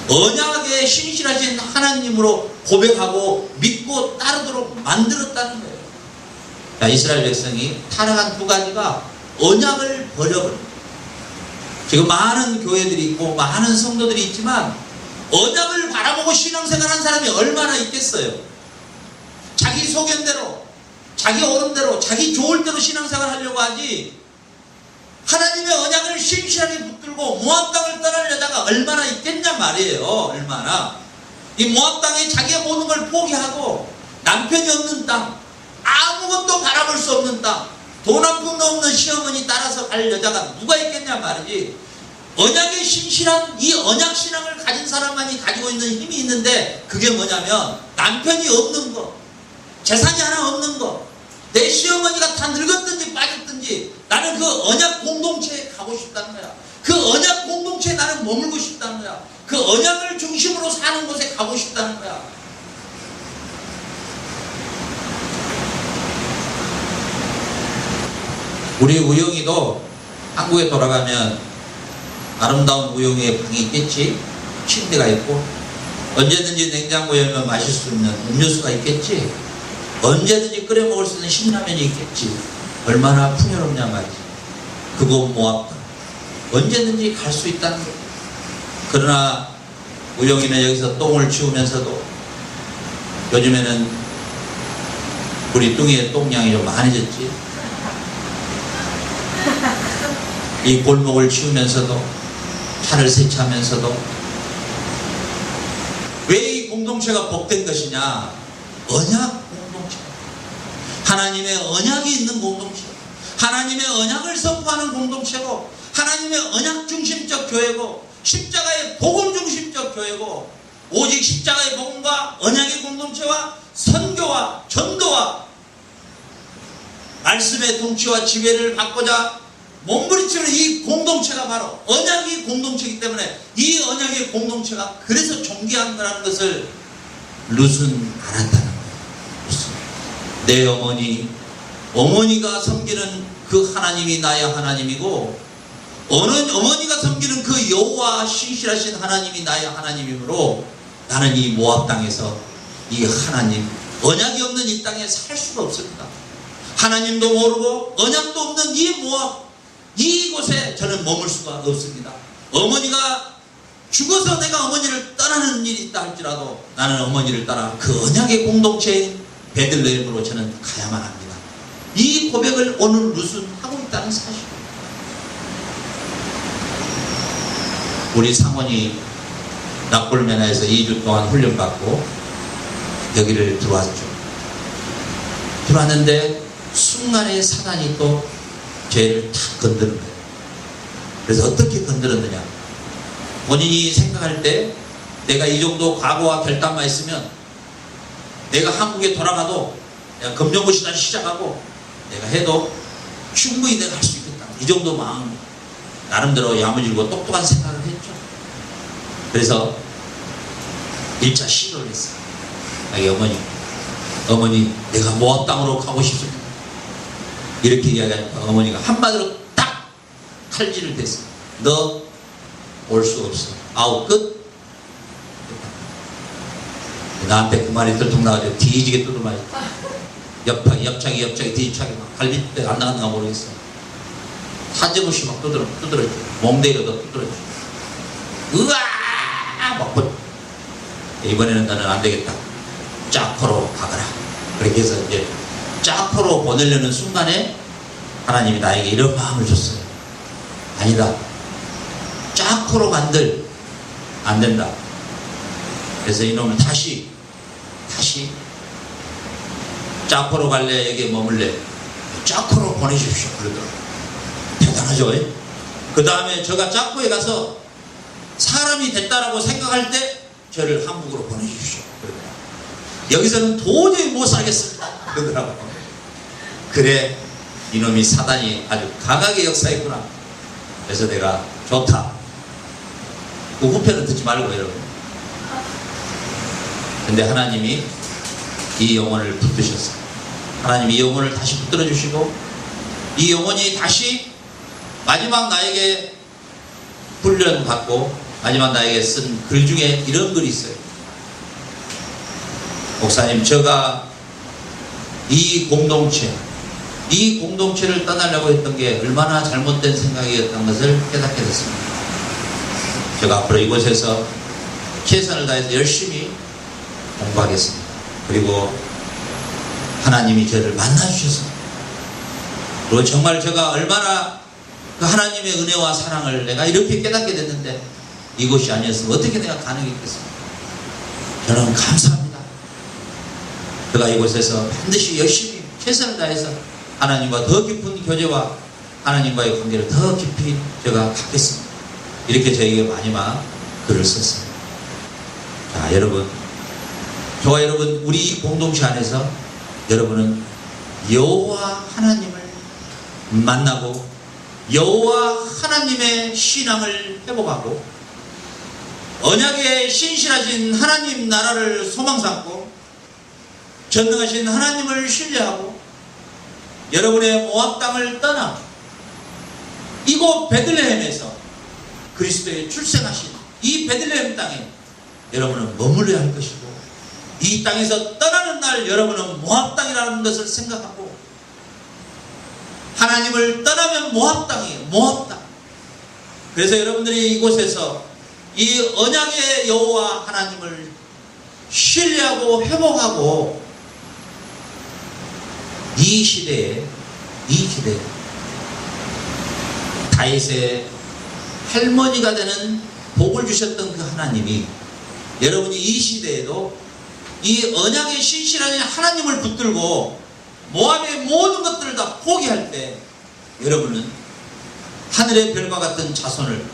언약에 신실하신 하나님으로 고백하고 믿고 따르도록 만들었다는 거예요. 자, 이스라엘 백성이 타락한 두 가지가 언약을 버려버린 거예요. 지금 많은 교회들이 있고 많은 성도들이 있지만 언약을 바라보고 신앙생활한 사람이 얼마나 있겠어요. 자기 소견대로, 자기 오름대로, 자기 좋을 대로 신앙생활 하려고 하지, 하나님의 언약을 신실하게 붙들고 모압 땅을 떠날 여자가 얼마나 있겠냐 말이에요. 얼마나. 이 모압 땅에 자기의 모든 걸 포기하고 남편이 없는 땅, 아무것도 바라볼 수 없는 땅, 돈 한 푼도 없는 시어머니 따라서 갈 여자가 누가 있겠냐 말이지. 언약에 신실한 이 언약 신앙을 가진 사람만이 가지고 있는 힘이 있는데, 그게 뭐냐면 남편이 없는 거, 재산이 하나 없는 거, 내 시어머니가 다 늙었든지 빠졌든지 나는 그 언약 공동체에 가고 싶다는 거야. 그 언약 공동체에 나는 머물고 싶다는 거야. 그 언약을 중심으로 사는 곳에 가고 싶다는 거야. 우리 우영이도 한국에 돌아가면 아름다운 우영이의 방이 있겠지. 침대가 있고 언제든지 냉장고에 열면 마실 수 있는 음료수가 있겠지. 언제든지 끓여 먹을 수 있는 신라면이 있겠지. 얼마나 풍요롭냐 말이지. 그곳 모압 땅 언제든지 갈 수 있다는 거예요. 그러나 우영이는 여기서 똥을 치우면서도 요즘에는 우리 뚱이의 똥량이 좀 많아졌지. 이 골목을 치우면서도 차를 세차하면서도 왜 이 공동체가 복된 것이냐? 언약 공동체, 하나님의 언약이 있는 공동체, 하나님의 언약을 선포하는 공동체고, 하나님의 언약 중심적 교회고, 십자가의 복음 중심적 교회고, 오직 십자가의 복음과 언약의 공동체와 선교와 전도와 말씀의 통치와 지배를 받고자 몸부림치는 이 공동체가 바로 언약의 공동체이기 때문에 이 언약의 공동체가 그래서 존귀한다는 것을 룻은 알았다는 거예요. 내 어머니가 섬기는 그 하나님이 나의 하나님이고, 어머니가 섬기는 그 여호와 신실하신 하나님이 나의 하나님이므로 나는 이 모압 땅에서 이 하나님 언약이 없는 이 땅에 살 수가 없습니다. 하나님도 모르고 언약도 없는 이 모압, 이곳에 저는 머물 수가 없습니다. 어머니가 죽어서 내가 어머니를 떠나는 일이 있다 할지라도 나는 어머니를 따라 그 언약의 공동체인 베들레헴으로 저는 가야만 합니다. 이 고백을 오늘 룻은 하고 있다는 사실입니다. 우리 상원이 납골면에서 2주 동안 훈련받고 여기를 들어왔죠. 들어왔는데 순간에 사단이 또 죄를 탁 건드는 거예요. 그래서 어떻게 건드렸느냐? 본인이 생각할 때 내가 이 정도 각오와 결단만 있으면 내가 한국에 돌아가도 내가 검정고시단 시작하고 내가 해도 충분히 내가 할 수 있겠다. 이 정도 마음 나름대로 야무지고 똑똑한 생각을 했죠. 그래서 1차 시도를 했어요. 자기 어머니 내가 모압 땅으로 가고 싶습니다. 이렇게 이야기하니까 어머니가 한마디로 딱 칼질을 댔어. 너 올 수 없어. 아웃 끝. 나한테 그 말이 들통나가지고 뒤지게 뜯어맞았어. 옆차기 뒤차기 막 갈비뼈 안 나갔나 모르겠어. 사정없이 막 두드러져. 몽대로도 두드러져. 으아! 막 이번에는 나는 안 되겠다. 짜코로 가거라. 그렇게 해서 이제 짜코로 보내려는 순간에 하나님이 나에게 이런 마음을 줬어요. 아니다. 짜코로 간들 안 된다. 그래서 이놈을 다시 짜코로 갈래? 여기에 머물래? 짜코로 보내십시오. 그러더라고요. 대단하죠? 그 다음에 제가 짜코에 가서 사람이 됐다라고 생각할 때 저를 한국으로 보내주십시오. 그러더라고요. 여기서는 도저히 못 살겠습니다. 그러더라고요. 그래, 이놈이 사단이 아주 강하게 역사했구나. 그래서 내가 좋다. 그 후편은 듣지 말고 여러분. 근데 하나님이 이 영혼을 붙드셨어요. 하나님이 이 영혼을 다시 붙들어 주시고 이 영혼이 다시 마지막 나에게 훈련받고 마지막 나에게 쓴 글 중에 이런 글이 있어요. 목사님, 제가 이 공동체를 떠나려고 했던 게 얼마나 잘못된 생각이었던 것을 깨닫게 됐습니다. 제가 앞으로 이곳에서 최선을 다해서 열심히 공부하겠습니다. 그리고 하나님이 저를 만나주셨습니다. 그리고 정말 제가 얼마나 그 하나님의 은혜와 사랑을 내가 이렇게 깨닫게 됐는데 이곳이 아니었으면 어떻게 내가 가능했겠습니까? 저는 감사합니다. 제가 이곳에서 반드시 열심히 최선을 다해서 하나님과 더 깊은 교제와 하나님과의 관계를 더 깊이 제가 갖겠습니다. 이렇게 저에게 마지막 글을 썼습니다. 자, 여러분, 저와 여러분, 우리 이 공동체 안에서 여러분은 여호와 하나님을 만나고 여호와 하나님의 신앙을 회복하고 언약에 신실하신 하나님 나라를 소망 삼고 전능하신 하나님을 신뢰하고 여러분의 모압 땅을 떠나 이곳 베들레헴에서 그리스도의 출생하신 이 베들레헴 땅에 여러분은 머물러야 할 것이고 이 땅에서 떠나는 날 여러분은 모압 땅이라는 것을 생각하고 하나님을 떠나면 모압 땅이에요. 모압 땅. 그래서 여러분들이 이곳에서 이 언약의 여호와 하나님을 신뢰하고 회복하고 이 시대에 다윗의 할머니가 되는 복을 주셨던 그 하나님이 여러분이 이 시대에도 이 언약의 신실한 하나님을 붙들고 모압의 모든 것들을 다 포기할 때 여러분은 하늘의 별과 같은 자손을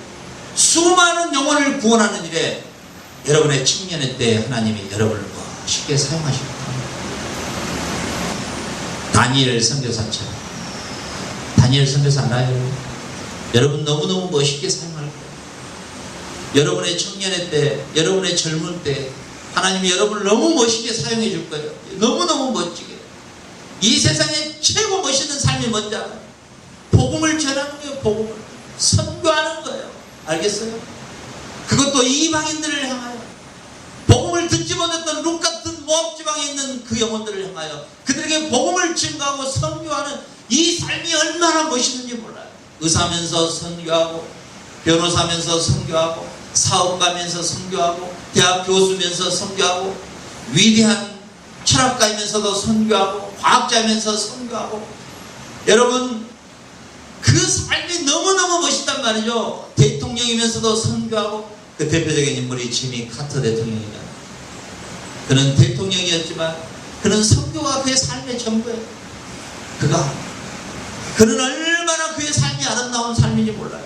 수많은 영혼을 구원하는 일에 여러분의 청년의 때 하나님이 여러분을 쉽게 사용하실 겁니다. 다니엘 선교사처럼. 다니엘 선교사 알아요? 여러분 너무너무 멋있게 사용할 거예요. 여러분의 청년의 때, 여러분의 젊은 때 하나님이 여러분을 너무 멋있게 사용해 줄 거예요. 너무너무 멋지게. 이 세상에 최고 멋있는 삶이 뭔지 알아요? 복음을 전하는 거예요. 복음을 선교하는 거예요. 알겠어요? 그것도 이방인들을 향하여, 복음을 듣지 못했던 룻 같은 모압 지방에 있는 그 영혼들을 향하여 그들에게 복음을 증거하고 선교하는 이 삶이 얼마나 멋있는지 몰라요. 의사면서 선교하고, 변호사면서 선교하고, 사업가면서 선교하고, 대학 교수면서 선교하고, 위대한 철학가이면서도 선교하고, 과학자면서 선교하고. 여러분, 그 삶이 너무너무 멋있단 말이죠. 대통령이면서도 선교하고. 그 대표적인 인물이 지미 카터 대통령이잖아요. 그는 대통령이었지만 그는 선교가 그의 삶의 전부예요. 그는 얼마나 그의 삶이 아름다운 삶인지 몰라요.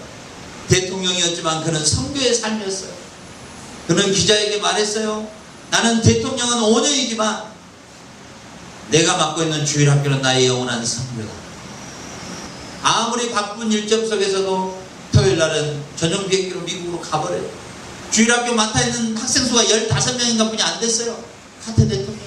대통령이었지만 그는 선교의 삶이었어요. 그는 기자에게 말했어요. 나는 대통령은 5년이지만 내가 맡고 있는 주일학교는 나의 영원한 선교다. 아무리 바쁜 일정 속에서도 토요일 날은 전용 비행기로 미국으로 가버려요. 주일학교 맡아 있는 학생 수가 15명인가 뿐이 안 됐어요. 카터 대통령.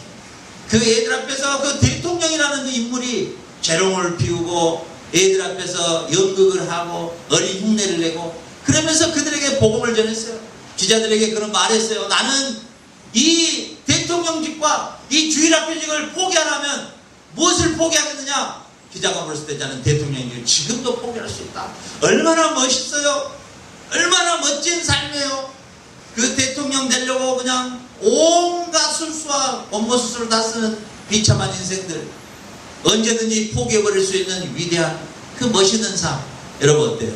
그 애들 앞에서 그 대통령이라는 그 인물이 재롱을 피우고 애들 앞에서 연극을 하고 어린 흉내를 내고 그러면서 그들에게 복음을 전했어요. 기자들에게 그런 말했어요. 나는 이 대통령직과 이 주일학교직을 포기하라면 무엇을 포기하겠느냐? 기자가 물었을 때 나는 대통령직을 지금도 포기할 수 있다. 얼마나 멋있어요. 얼마나 멋진 삶이에요. 그 대통령 되려고 그냥 온갖 술수와 원모수술을 다 쓰는 비참한 인생들 언제든지 포기해버릴 수 있는 위대한 그 멋있는 삶. 여러분 어때요?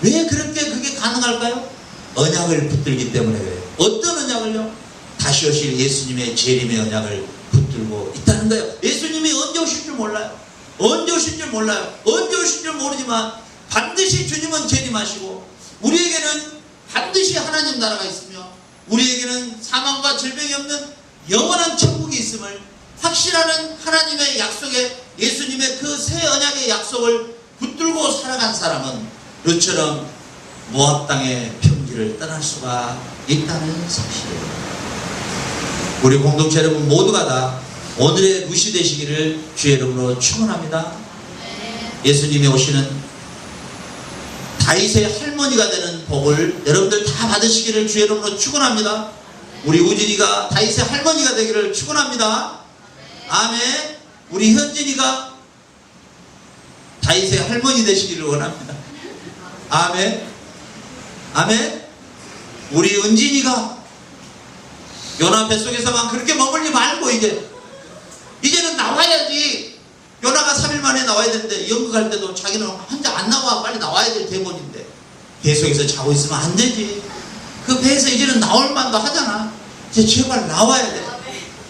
왜 그게 가능할까요? 언약을 붙들기 때문에 그래요. 어떤 언약을요? 다시 오실 예수님의 재림의 언약을 붙들고 있다는 거예요. 예수님이 언제 오실 줄 몰라요. 언제 오실 줄 몰라요. 언제 오실 줄 모르지만 반드시 주님은 재림하시고 우리에게는 반드시 하나님 나라가 있으며 우리에게는 사망과 질병이 없는 영원한 천국이 있음을 확신하는 하나님의 약속에 예수님의 그 새 언약의 약속을 붙들고 살아간 사람은 룻처럼 모압 땅의 평지를 떠날 수가 있다는 사실이에요. 우리 공동체 여러분 모두가 다 오늘의 룻이 되시기를 주의 이름으로 축원합니다. 예수님이 오시는 다윗의 할머니가 되는 복을 여러분들 다 받으시기를 주의 이름으로 축원합니다. 우리 우진이가 다윗의 할머니가 되기를 축원합니다. 아멘. 우리 현진이가 다윗의 할머니 되시기를 원합니다. 아멘. 아멘. 우리 은진이가 요나 뱃속에서만 그렇게 머물지 말고 이제는 나와야지. 요나가 3일 만에 나와야 되는데 연극할 때도 자기는 혼자 안 나와. 빨리 나와야 될 대본인데 뱃속에서 자고 있으면 안 되지. 그 배에서 이제는 나올 만도 하잖아. 이제 제발 나와야 돼.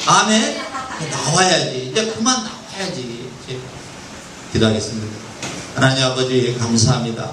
아멘. 나와야지. 이제 그만 나와야지. 기도하겠습니다. 하나님 아버지 감사합니다.